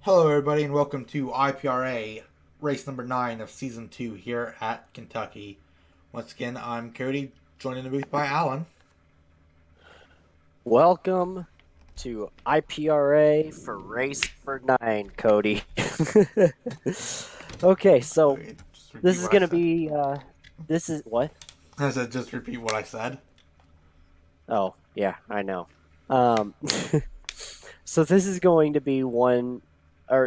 Hello, everybody, and welcome to IPRA, race number 9 of Season 2 here at Kentucky. Once again, I'm Cody, joined in the booth by Alan. Welcome to IPRA for race number 9, Cody. Okay, so Okay, just repeat this is what I going to said. be, this is what? I said just repeat what I said. Oh, yeah, I know. Um, so this is going to be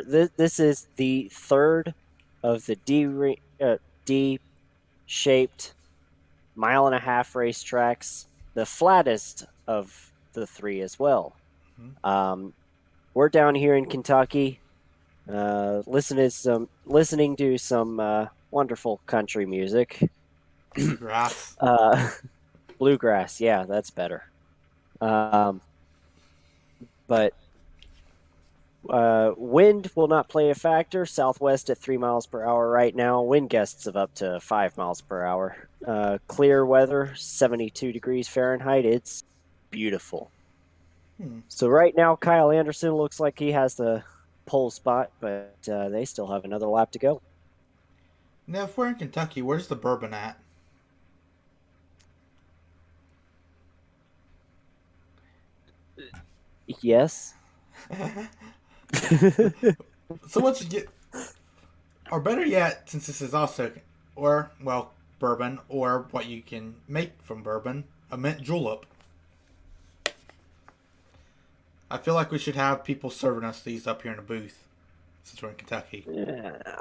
this is the third of the D-shaped mile-and-a-half racetracks, the flattest of the three as well. Hmm? Um, we're down here in Kentucky, listening to some wonderful country music. Bluegrass. uh, Bluegrass, yeah, that's better. Um, but wind will not play a factor. Southwest at 3 miles per hour right now. Wind gusts of up to 5 miles per hour. Clear weather, 72 degrees Fahrenheit. It's beautiful. Hmm. So right now, Kyle Anderson looks like he has the pole spot, but they still have another lap to go. Now, if we're in Kentucky, where's the bourbon at? Yes. So let's get, or better yet, since this is also, bourbon, or what you can make from bourbon, a mint julep. I feel like we should have people serving us these up here in the booth, since we're in Kentucky.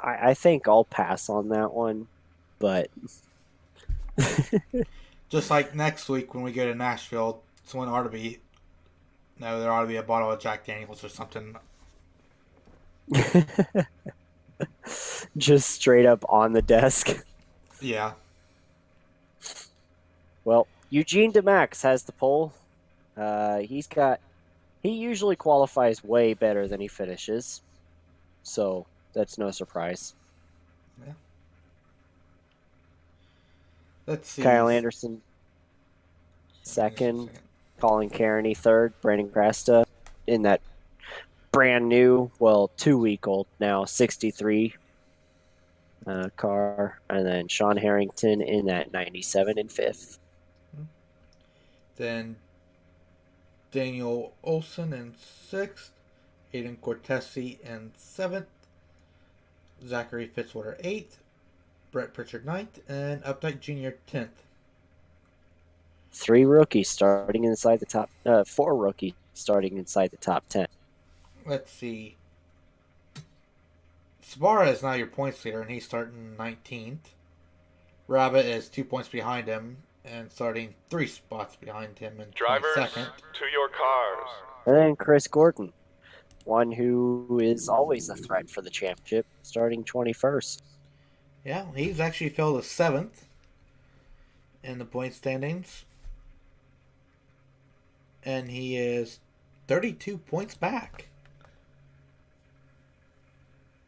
I think I'll pass on that one, but Just like next week when we go to Nashville, someone ought to be no, there ought to be a bottle of Jack Daniels or something. just straight up on the desk. Yeah. Well, Eugene DeMax has the pole. He usually qualifies way better than he finishes, so that's no surprise. Yeah. Let's see. Kyle Anderson Anderson second, second. Colin Cairney third, Brandon Grasta in that brand new, well, 2 week old now, 63 car, and then Sean Harrington in that 97 in fifth. Then Daniel Olson in sixth. Aiden Cortesi in seventh. Zachary Fitzwater eighth. Brett Pritchard ninth. And Updike Jr. 10th. Four rookies starting inside the top 10. Let's see. Sabara is now your points leader, and he's starting 19th. Rabbit is 2 points behind him and starting 3 spots behind him in Drivers, 22nd. to your cars. And then Chris Gordon, one who is always a threat for the championship, starting 21st. Yeah, he's actually fell to 7th in the point standings. And he is 32 points back.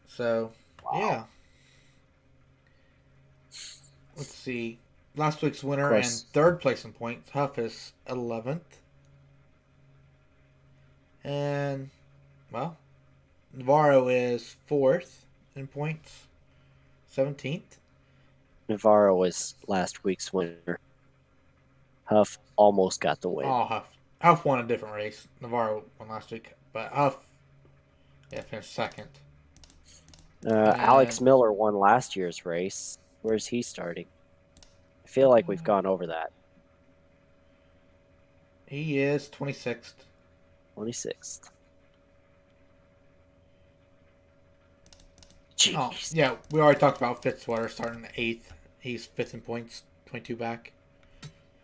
So, Wow. yeah. Let's see. Last week's Of winner and course, third place in points, Huff is 11th. And, well, Navarro is 4th in points, 17th. Navarro was last week's winner. Huff almost got the win. Oh, Huff. Huff won a different race. Navarro won last week. But Huff, yeah, finished second. Alex And Miller won last year's race. Where's he starting? I feel like we've gone over that. he is 26th. 26th. Oh, Jeez. yeah, we already talked about Fitzwater starting 8th. He's 5th in points, 22 back.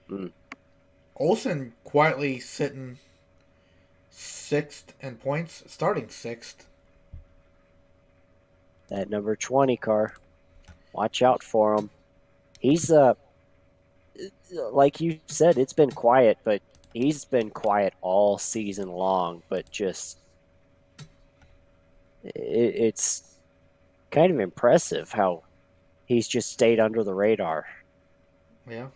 Mm. Olsen quietly sitting 6th in points, starting 6th. That number 20 car. Watch out for him. He's like you said, it's been quiet, but he's been quiet all season long, but just it's kind of impressive how he's just stayed under the radar, Yeah.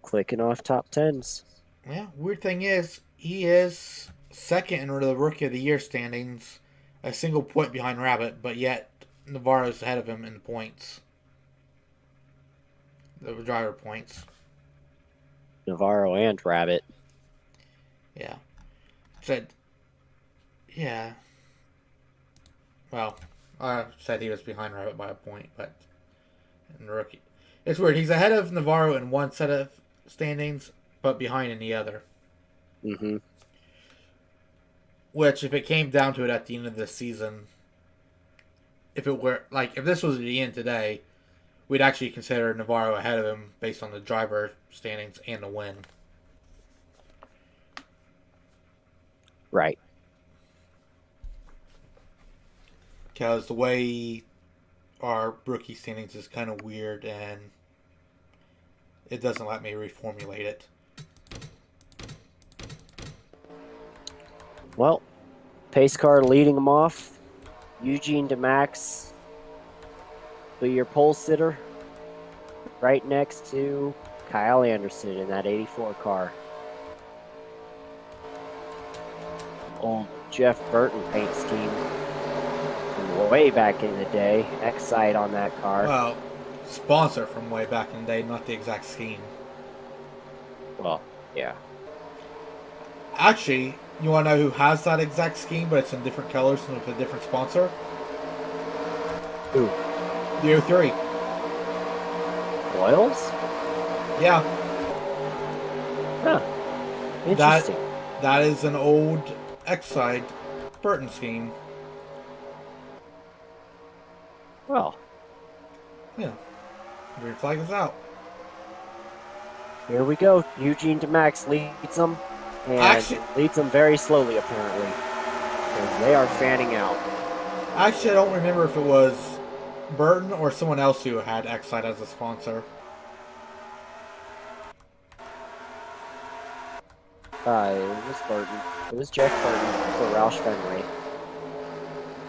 clicking off top tens. Yeah, weird thing is, he is second in the Rookie of the Year standings, a single point behind Rabbit, but yet Navarro's ahead of him in the points. The driver points. Navarro and Rabbit. Yeah. Said, yeah. Well, I said he was behind Rabbit by a point, but in the rookie. It's weird. He's ahead of Navarro in one set of standings, but behind in the other. Mm-hmm. Which, if it came down to it at the end of the season, if it were, like, if this was the end today, we'd actually consider Navarro ahead of him based on the driver standings and the win. Right. Because the way our rookie standings is kind of weird and it doesn't let me reformulate it. Well, pace car leading them off. Eugene DeMax, be your pole sitter, right next to Kyle Anderson in that 84 car. Old Jeff Burton paint scheme from way back in the day. Excite on that car. Well, sponsor from way back in the day, not the exact scheme. Well, yeah. Actually, you want to know who has that exact scheme, but it's in different colors and with a different sponsor? Who? The 03. Royals? Yeah. Huh. Interesting. That is an old Excite Burton scheme. Well. Yeah. Green flag is out. Here we go. Eugene DeMax leads them. And Actually, leads them very slowly, apparently. Because they are fanning out. Actually, I don't remember if it was Burton or someone else who had Excite as a sponsor. It was Burton. It was Jeff Burton for Roush Fenway.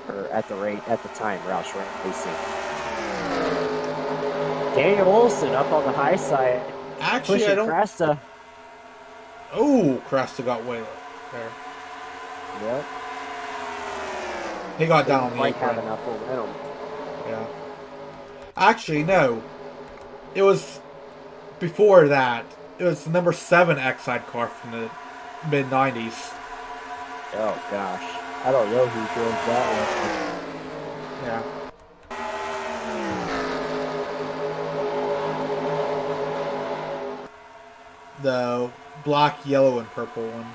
Or at the time, Roush Racing. Daniel Olson up on the high side. Actually, pushing I don't. Cresta. Oh, Cresta got way there. Yep. He got down on the Might have apron. enough momentum. Yeah. Actually, no. It was before that. It was the number 7 Excite car from the mid-90s. Oh gosh, I don't know who drove that one. Yeah. The black, yellow, and purple one.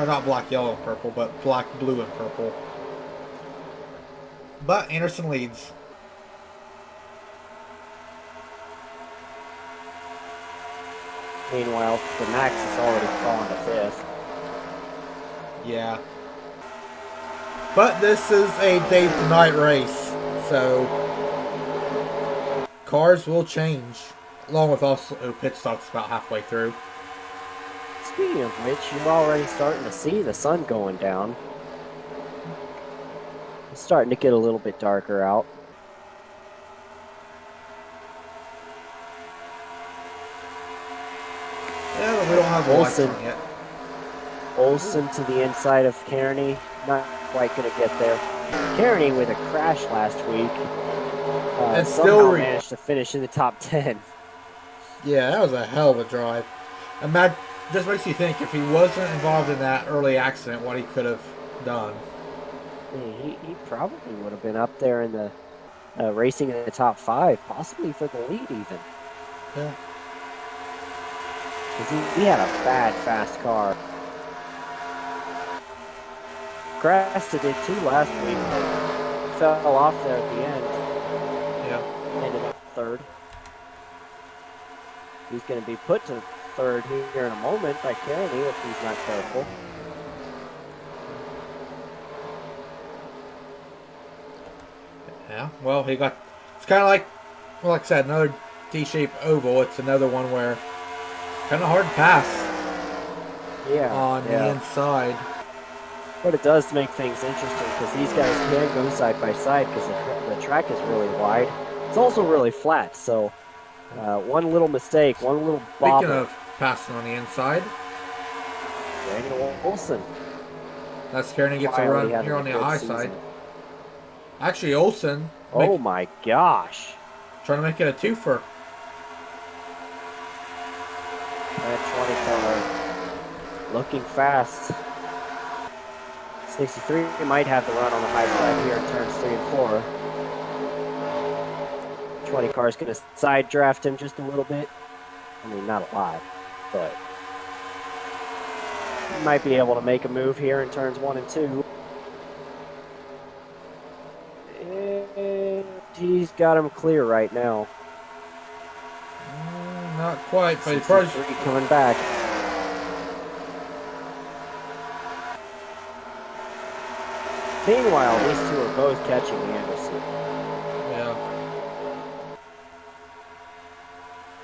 Or not black, yellow, and purple, but black, blue, and purple. But Anderson leads. Meanwhile, the Max has already fallen to 5th. Yeah. But this is a day-to-night race, so cars will change, along with also pit stops about halfway through. Speaking of which, you're already starting to see the sun going down. It's starting to get a little bit darker out. Yeah, but we don't have the lights Olsen. on yet. Olsen to the inside of Kearney, not quite going to get there. Kearney with a crash last week. And somehow still managed to finish in the top 10. Yeah, that was a hell of a drive. Just makes you think, if he wasn't involved in that early accident, what he could have done. He probably would have been up there in the racing in the top 5, possibly for the lead even. Yeah. Because he had a bad, fast car. Cresta did too last week, but fell off there at the end. Yeah. Ended up 3rd. He's going to be put to 3rd here in a moment by Kearney if he's not careful. Yeah, well, it's kind of like I said, another D-shaped oval. It's another one where kind of hard to pass on the inside. But it does make things interesting because these guys can go side by side because the track is really wide. It's also really flat, so one little mistake, one little bobble, passing on the inside. Daniel Olson. That's Kieran gets a Quietly run here having a on the good high season. side. Actually, Olsen Oh my gosh. trying to make it a twofer. That 20 car looking fast. 63 might have the run on the high side here in turns 3 and 4. 20 car is going to side draft him just a little bit. I mean, not a lot, but he might be able to make a move here in turns 1 and 2. And he's got him clear right now. Not quite, but he's 63 coming back. Meanwhile, these two are both catching Anderson. Yeah.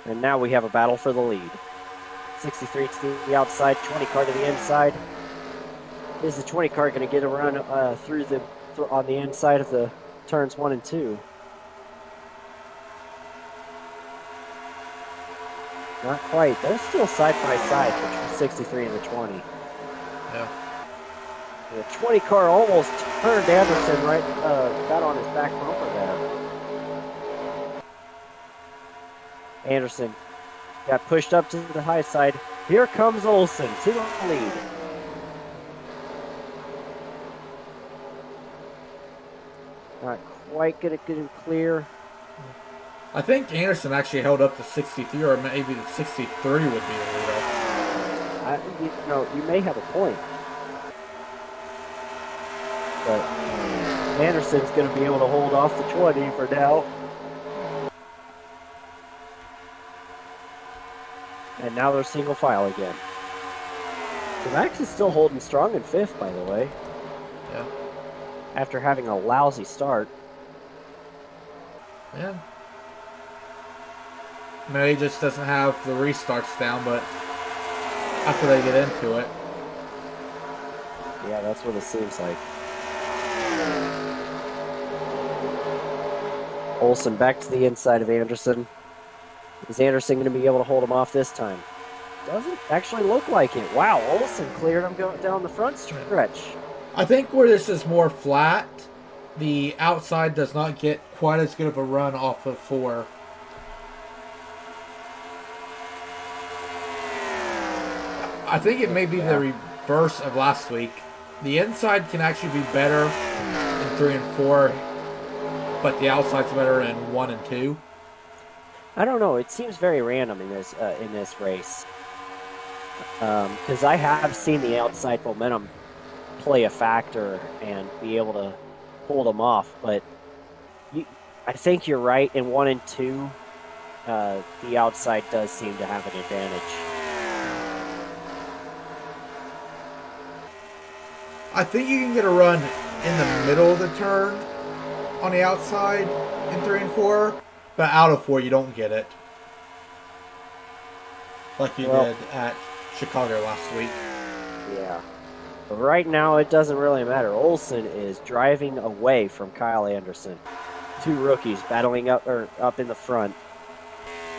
And now we have a battle for the lead. 63 to the outside, 20 car to the inside. Is the 20 car going to get a run on the inside of the turns 1 and 2? Not quite. They're still side by side between 63 and the 20. Yeah. The 20 car almost turned Anderson right, got on his back bumper there. Anderson got pushed up to the high side. Here comes Olsen to the lead. Not quite going to get him clear. I think Anderson actually held up the 63, or maybe the 63 would be the leader. You may have a point. But Anderson's going to be able to hold off the 20 for now. And now they're single file again. The Max is still holding strong in 5th, by the way. Yeah. After having a lousy start. Yeah. Maybe he just doesn't have the restarts down, but after they get into it. Yeah, that's what it seems like. Olsen back to the inside of Anderson. Is Anderson going to be able to hold him off this time? Doesn't actually look like it. Wow, Olsen cleared him going down the front stretch. I think where this is more flat, the outside does not get quite as good of a run off of 4. I think it may be the reverse of last week. The inside can actually be better in 3 and 4, but the outside's better in 1 and 2. I don't know. It seems very random in this race. Because I have seen the outside momentum play a factor and be able to hold them off, but I think you're right. In 1 and 2, the outside does seem to have an advantage. I think you can get a run in the middle of the turn on the outside in 3 and 4, but out of 4 you don't get it. Like you did at Chicago last week. Yeah. But right now it doesn't really matter. Olsen is driving away from Kyle Anderson. 2 rookies battling up in the front,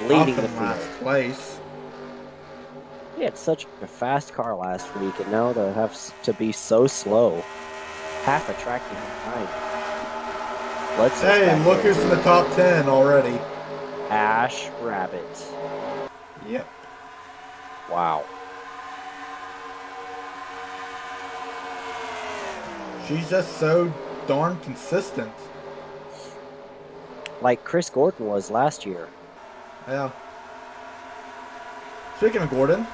leading the field. Last place. He had such a fast car last week, and now to have to be so slow. Half a track behind. Hey, look who's in the top 10 already. Ash Rabbit. Yep. Wow. She's just so darn consistent. Like Chris Gordon was last year. Yeah. Speaking of Gordon.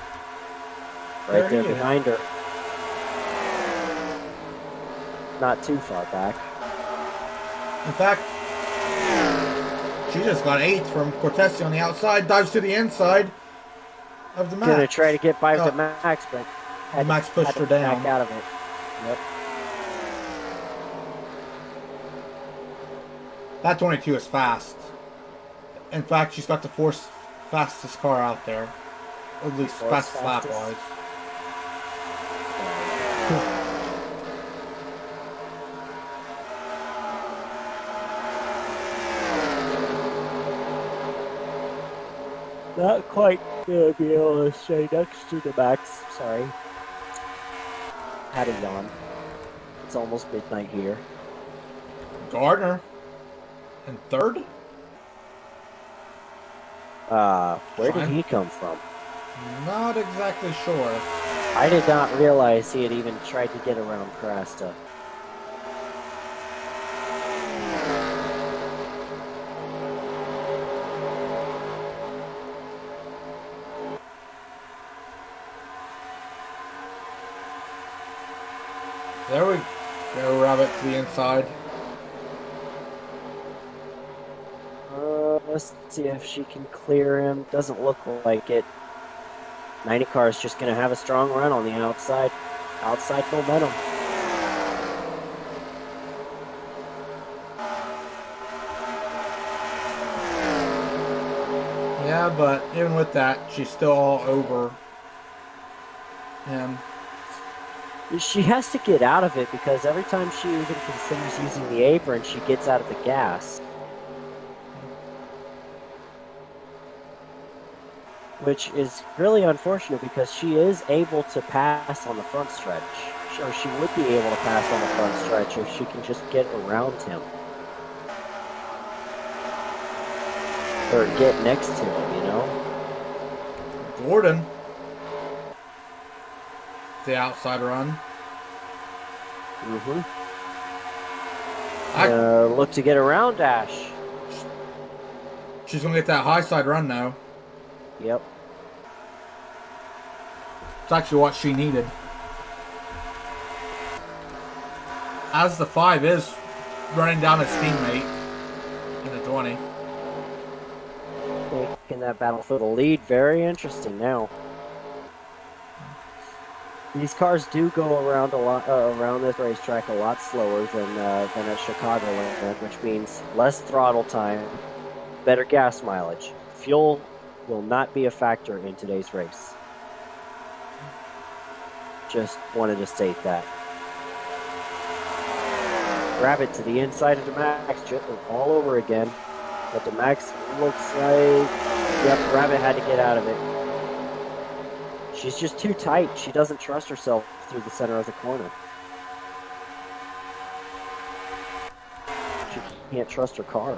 Right there behind her. Not too far back. In fact, she just got 8th from Cortesi on the outside, dives to the inside of the Max. Gonna try to get by the Max, but Max pushed her down. Back out of it. Yep. That 22 is fast. In fact, she's got the 4th fastest car out there. At least fastest lap-wise. Not quite gonna be able to stay next to the Max. Sorry. Had a yawn. It's almost midnight here. Gardner in third? Where did Fine. he come from? Not exactly sure. I did not realize he had even tried to get around Crasta. There we go, Rabbit to the inside. Let's see if she can clear him. Doesn't look like it. 90 car is just going to have a strong run on the outside. Outside momentum. Yeah, but even with that, she's still all over him. She has to get out of it because every time she even considers using the apron, she gets out of the gas. Which is really unfortunate because she is able to pass on the front stretch. Or she would be able to pass on the front stretch if she can just get around him. Or get next to him, you know? Gordon. The outside run. Mm-hmm. Look to get around Ash. She's going to get that high side run now. Yep. It's actually what she needed. As the 5 is running down his teammate in the 20. Making that battle for the lead very interesting now. These cars do go around a lot around this racetrack a lot slower than at Chicagoland, which means less throttle time, better gas mileage. Fuel will not be a factor in today's race. Just wanted to state that. Rabbit to the inside of the Max, all over again. But the Max looks like, yep, Rabbit had to get out of it. She's just too tight. She doesn't trust herself through the center of the corner. She can't trust her car.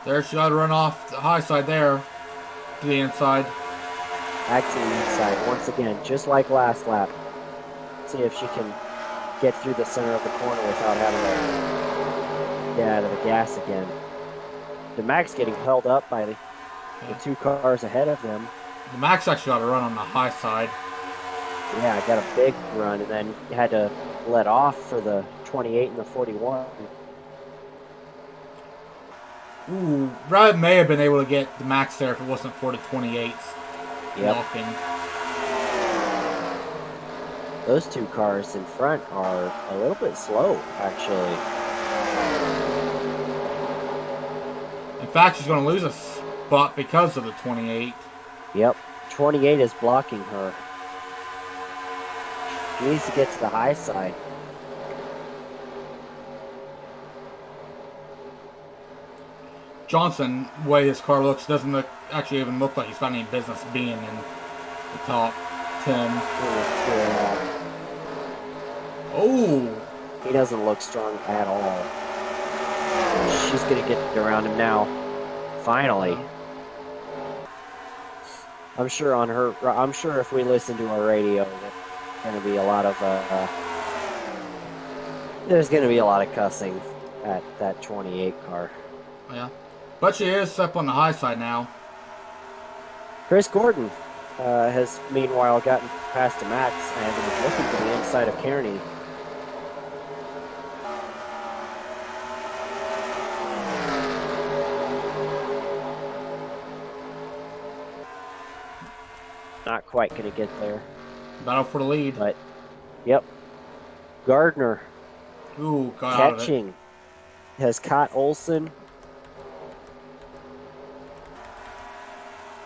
There, she got to run off the high side there to the inside. Back to the inside once again, just like last lap. See if she can get through the center of the corner without having to get out of the gas again. The Max getting held up by the 2 cars ahead of them. The Max actually got to run on the high side. Yeah, got a big run and then had to let off for the 28 and the 41. Ooh, Rabbit may have been able to get the Max there if it wasn't for the 28s. Yep. Walking. Those 2 cars in front are a little bit slow, actually. In fact, she's going to lose a spot because of the 28. Yep. 28 is blocking her. She needs to get to the high side. Johnson, the way his car looks, doesn't actually even look like he's got any business being in the top 10. Yeah. Oh! He doesn't look strong at all. She's going to get around him now. Finally. I'm sure if we listen to our radio, there's going to be a lot of cussing at that 28 car. Yeah. But she is up on the high side now. Chris Gordon has meanwhile gotten past the Max and is looking to the inside of Kearney. Not quite going to get there. Battle for the lead. But, yep. Gardner. Ooh, got out of it. Catching. Has caught Olsen.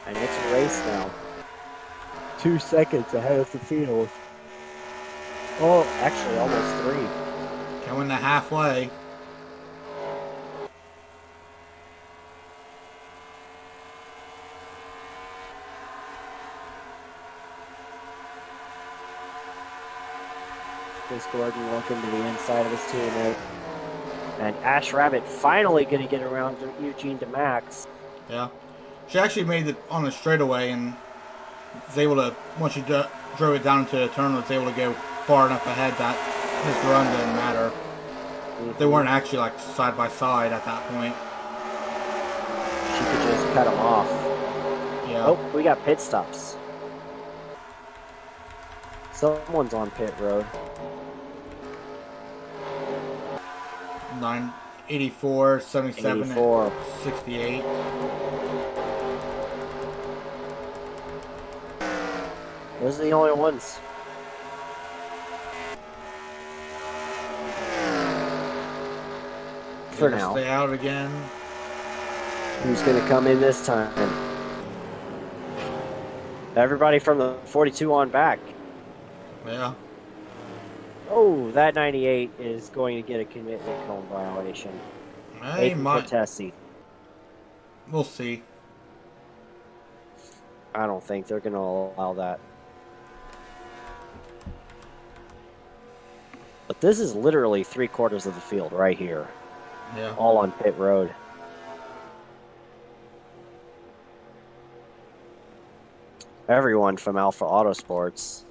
And it's a race now. 2 seconds ahead of the field. Oh, actually almost 3. Going to halfway. Chris Gordon looking to the inside of his teammate. And Ash Rabbit finally going to get around to Eugene DeMax. Yeah. She actually made it on a straightaway and was able to, once she drove it down into the turn, was able to go far enough ahead that his run didn't matter. They weren't actually like side by side at that point. She could just cut him off. Yeah. Oh, we got pit stops. Someone's on pit road. 984, 77, 84. 68. Those are the only ones. For now. Stay out again. Who's going to come in this time? Everybody from the 42 on back. Yeah. Oh, that 98 is going to get a commitment cone violation. Hey, Cortesi. We'll see. I don't think they're going to allow that. But this is literally 3/4 of the field right here. Yeah. All on pit road. Everyone from Alpha Autosports.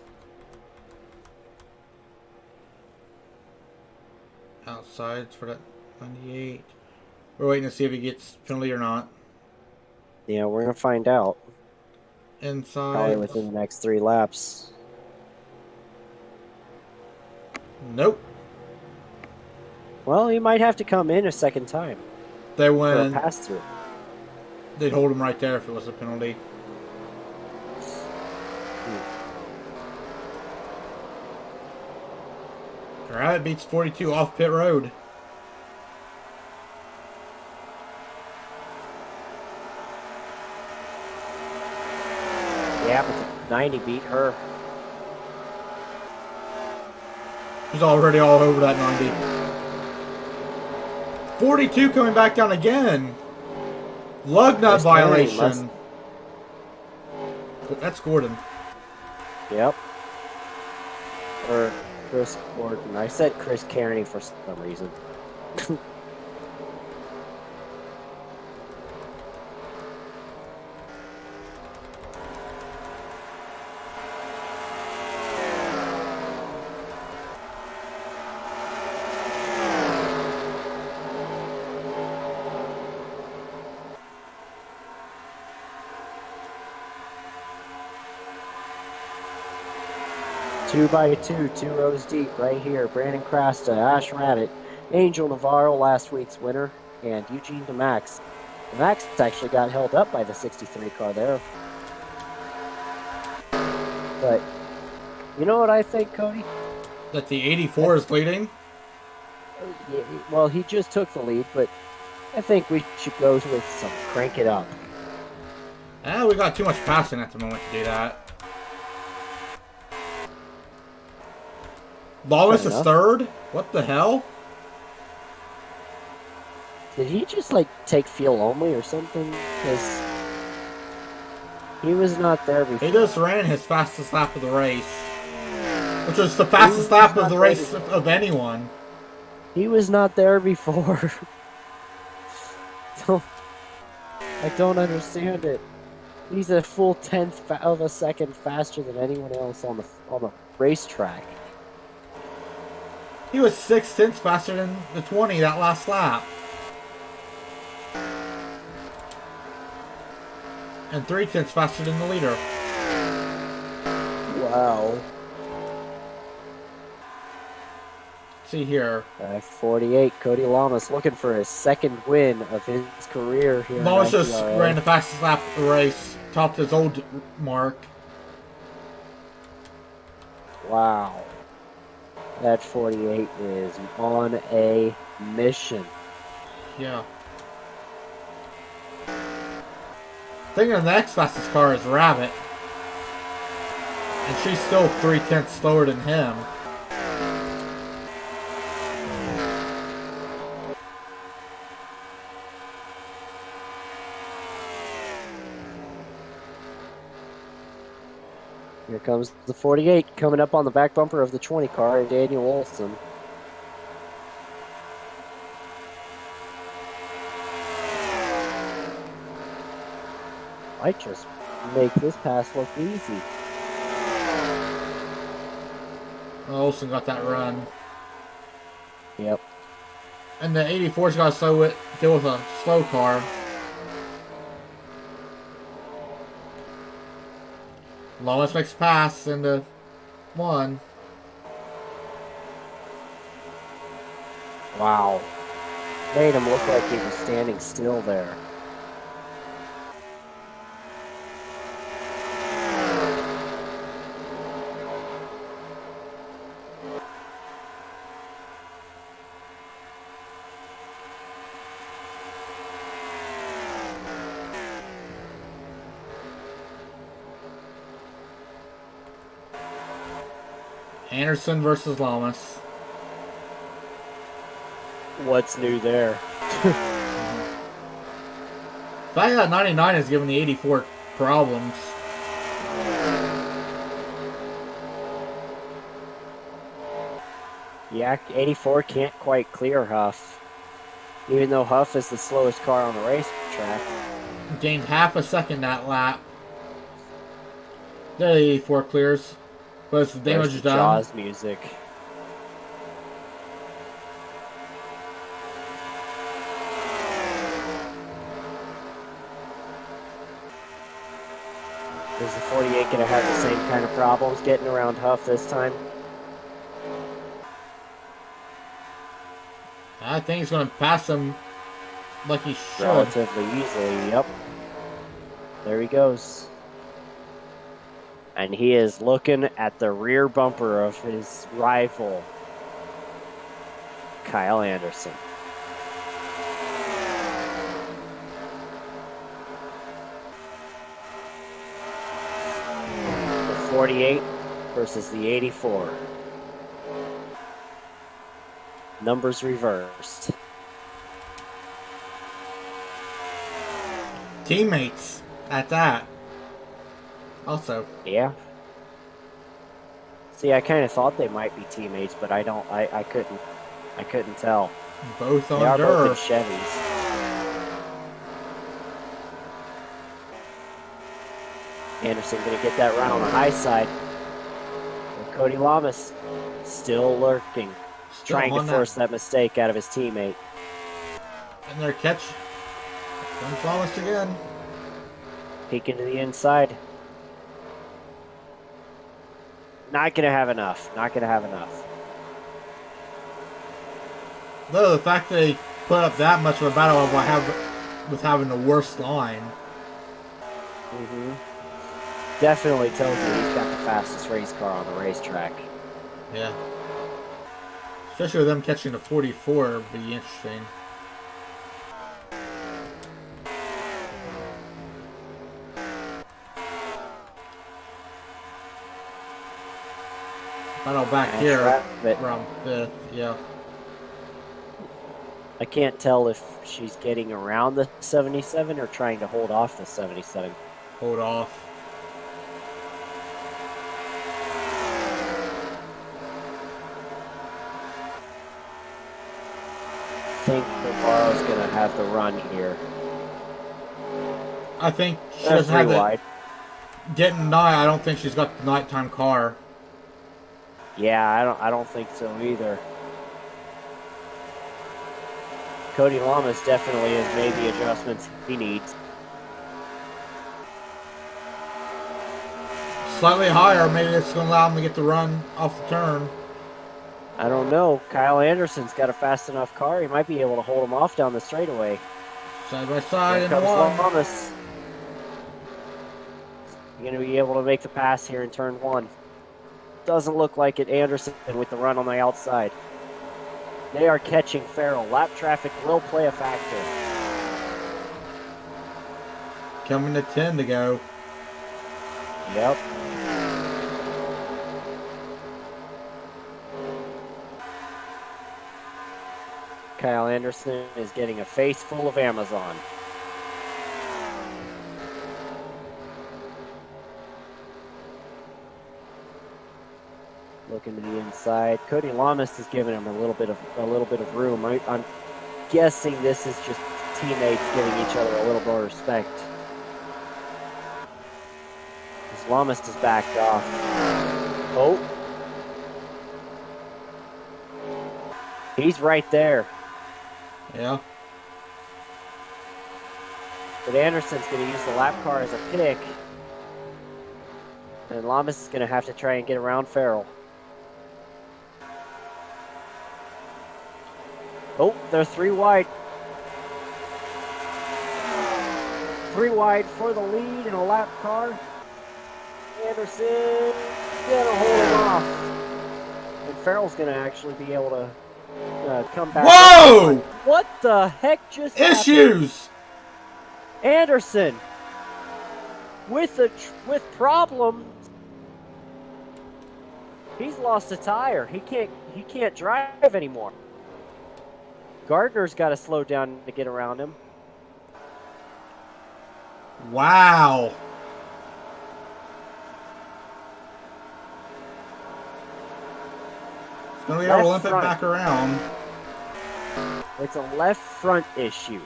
Outside for that 98. We're waiting to see if he gets penalty or not. Yeah, we're going to find out. Inside. Probably within the next 3 laps. Nope. Well, he might have to come in a second time. They For went. a pass through. They'd hold him right there if it was a penalty. Alright, beats 42 off pit road. Yeah, but the 90 beat her. He's already all over that 90. 42 coming back down again. Lug nut violation. That's Gordon. Yep. Or Chris Gordon. I said Chris Kearney for some reason. 2x2, 2 rows deep, right here. Brandon Crasta, Ash Rabbit, Angel Navarro, last week's winner, and Eugene DeMax. DeMax actually got held up by the 63 car there. But, you know what I think, Cody? That the 84 is leading? Yeah, well, he just took the lead, but I think we should go with some crank it up. We got too much passing at the moment to do that. Lawless is third? What the hell? Did he just, like, take fuel only or something? Because he was not there before. He just ran his fastest lap of the race. Which was the fastest lap of the race of anyone. He was not there before. So, I don't understand it. He's a full 10th of a second faster than anyone else on the racetrack. He was 6/10 faster than the 20 that last lap. And 3/10 faster than the leader. Wow. Let's see here. 48, Cody Lamas looking for his second win of his career here. Lamas just ran the fastest lap of the race, topped his old mark. Wow. That 48 is on a mission. Yeah. I think the next fastest car is Rabbit. And she's still 3/10 slower than him. Here comes the 48 coming up on the back bumper of the 20 car and Daniel Olson. Might just make this pass look easy. Olsen got that run. Yep. And the 84's got to deal with a slow car. Lawless makes pass into one. Wow. Made him look like he was standing still there. Anderson versus Lamas. What's new there? The fact that 99 is giving the 84 problems. Yeah, 84 can't quite clear Huff. Even though Huff is the slowest car on the racetrack. Gained half a second that lap. There the 84 clears. But it's the damage the done. Jaws music. Is the 48 going to have the same kind of problems getting around Huff this time? I think he's going to pass him like he should. Relatively easily, yep. There he goes. And he is looking at the rear bumper of his rival, Kyle Anderson. The 48 versus the 84. Numbers reversed. Teammates at that. Also. Yeah. See, I kind of thought they might be teammates, but I couldn't tell. Both on They are dirt. both in Chevys. Anderson going to get that run on the high side. And Cody Lamas still lurking, trying to force that mistake out of his teammate. And their catch. Gonzalez again. Peeking to the inside. Not going to have enough. Not going to have enough. No, the fact that they put up that much of a battle with having the worst line. Mm-hmm. Definitely tells you he's got the fastest race car on the racetrack. Yeah. Especially with them catching the 44 would be interesting. Battle back And here traffic. around 5th, yeah. I can't tell if she's getting around the 77 or trying to hold off the 77. Hold off. I think Navarro's going to have the run here. I think she doesn't have wide. Getting nigh, I don't think she's got the nighttime car. Yeah, I don't think so either. Cody Lamas definitely has made the adjustments he needs. Slightly higher, maybe it's going to allow him to get the run off the turn. I don't know. Kyle Anderson's got a fast enough car. He might be able to hold him off down the straightaway. Side by side Here in the comes one. Lamas. He's going to be able to make the pass here in turn 1. Doesn't look like it. Anderson with the run on the outside. They are catching Farrell. Lap traffic will play a factor. Coming to 10 to go. Yep. Kyle Anderson is getting a face full of Amazon. Looking to the inside. Cody Lamas is giving him a little bit of room. I'm guessing this is just teammates giving each other a little more respect. As Lamas is backed off. Oh. He's right there. Yeah. But Anderson's going to use the lap car as a pick. And Lamas is going to have to try and get around Farrell. Oh, they're 3 wide. 3 wide for the lead in a lap car. Anderson gonna hold him off. And Farrell's gonna actually be able to come back. Whoa! What the heck just Issues! happened? Anderson with problems. He's lost a tire. He can't drive anymore. Gardner's got to slow down to get around him. Wow. It's going to be able to limp it back around. It's a left front issue.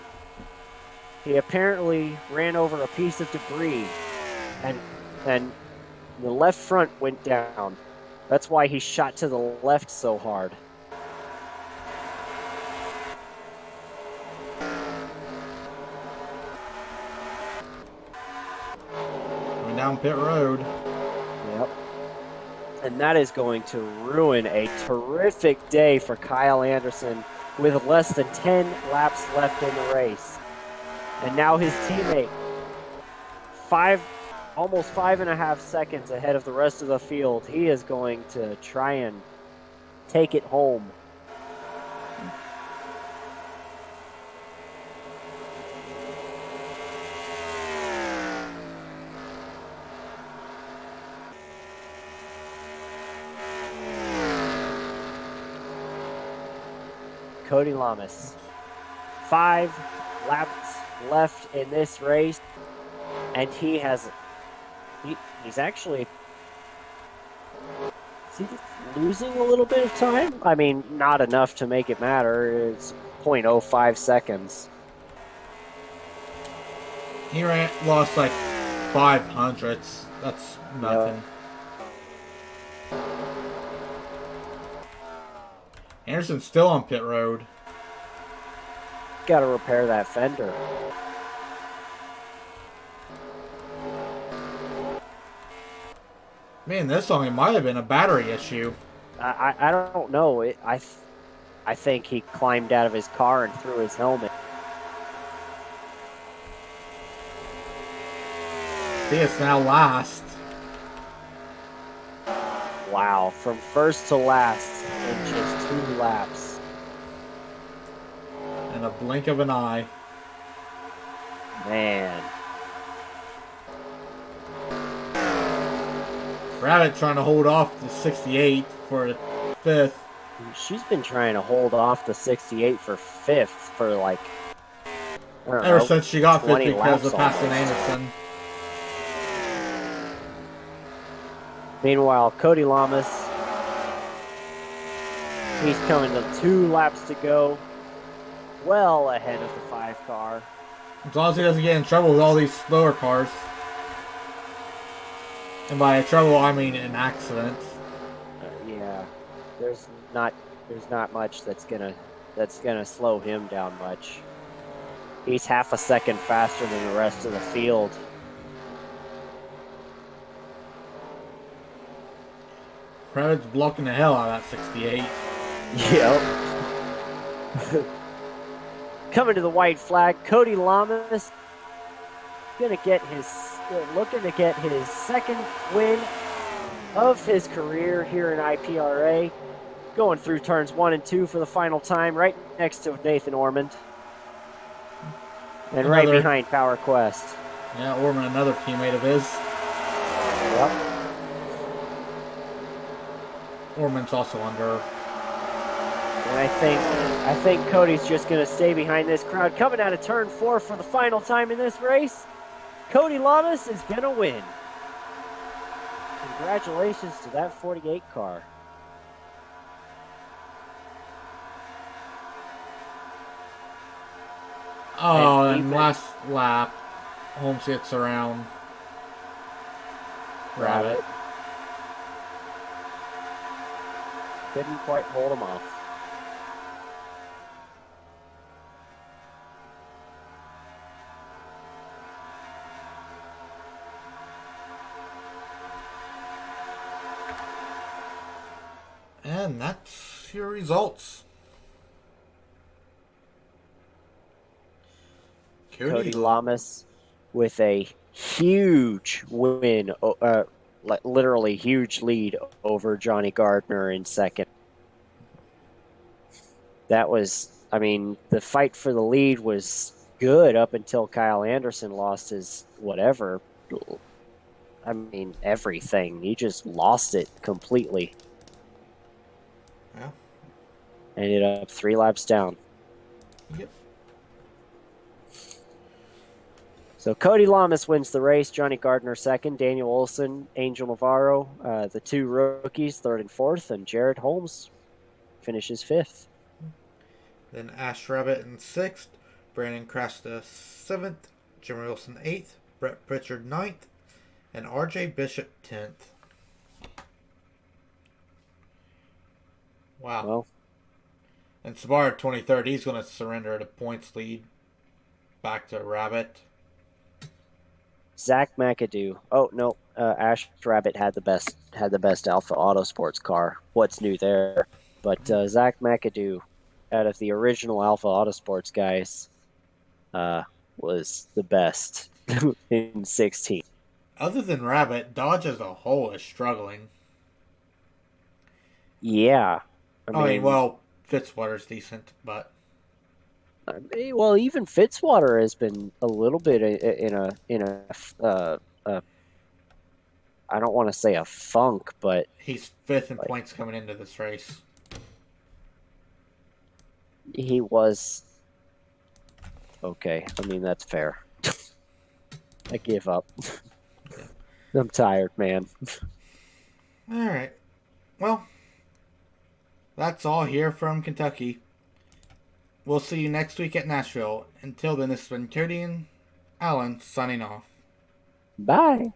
He apparently ran over a piece of debris, and the left front went down. That's why he shot to the left so hard. Going down pit road. Yep. And that is going to ruin a terrific day for Kyle Anderson with less than 10 laps left in the race. And now his teammate, almost 5.5 seconds ahead of the rest of the field. He is going to try and take it home. Cody Lamas. 5 laps left in this race, and he's actually losing a little bit of time. I mean, not enough to make it matter. It's 0.05 seconds. He lost like 500ths. That's nothing. Anderson's still on pit road. Got to repair that fender. Man, this song, it might have been a battery issue. I don't know. I think he climbed out of his car and threw his helmet. See, it's now last. Wow, from first to last in just 2 laps. In a blink of an eye. Man. Rabbit trying to hold off the 68 for 5th. She's been trying to hold off the 68 for 5th for like... Ever since she got 5th because of passing almost. Anderson. Meanwhile, Cody Lamas, he's coming to 2 laps to go. Well ahead of the 5 car. As long as he doesn't get in trouble with all these slower cars. And by trouble, I mean an accident. Yeah, there's not much that's gonna slow him down much. He's half a second faster than the rest of the field. Rabbit's blocking the hell out of that 68. Yep. Coming to the white flag, Cody Lamas looking to get his 2nd win of his career here in IPRA. Going through turns 1 and 2 for the final time, right next to Nathan Ormond. And right behind Power Quest. Yeah, Ormond, another teammate of his. Yep. Ormond's also under. And I think Cody's just going to stay behind this crowd. Coming out of turn 4 for the final time in this race, Cody Lamas is going to win. Congratulations to that 48 car. Oh, and even last lap, Holmes gets around Rabbit. Rabbit couldn't quite hold him off. And that's your results. Cody Lamas with a huge win, literally huge lead over Johnny Gardner in second. That was, I mean, the fight for the lead was good up until Kyle Anderson lost his whatever. I mean, everything. He just lost it completely. Yeah. Ended up 3 laps down. Yep. So Cody Lamas wins the race. Johnny Gardner second. Daniel Olson, Angel Navarro, the 2 rookies, third and fourth, and Jared Holmes finishes fifth. Then Ash Rabbit in sixth, Brandon Crasta seventh, Jimmy Wilson eighth, Brett Pritchard ninth, and RJ Bishop 10th. Wow. Well, and Sabar 23rd, he's going to surrender the points lead back to Rabbit. Zach McAdoo. Oh no, Ash Rabbit had the best Alpha Autosports car. What's new there? But Zach McAdoo, out of the original Alpha Autosports guys, was the best in 16. Other than Rabbit, Dodge as a whole is struggling. Yeah, I mean, well, Fitzwater's decent, but well, even Fitzwater has been a little bit in a I don't want to say a funk, but he's fifth in points coming into this race. He was okay. I mean, that's fair. I give up. I'm tired, man. All right. Well, that's all here from Kentucky. We'll see you next week at Nashville. Until then, this has been Cody and Alan signing off. Bye.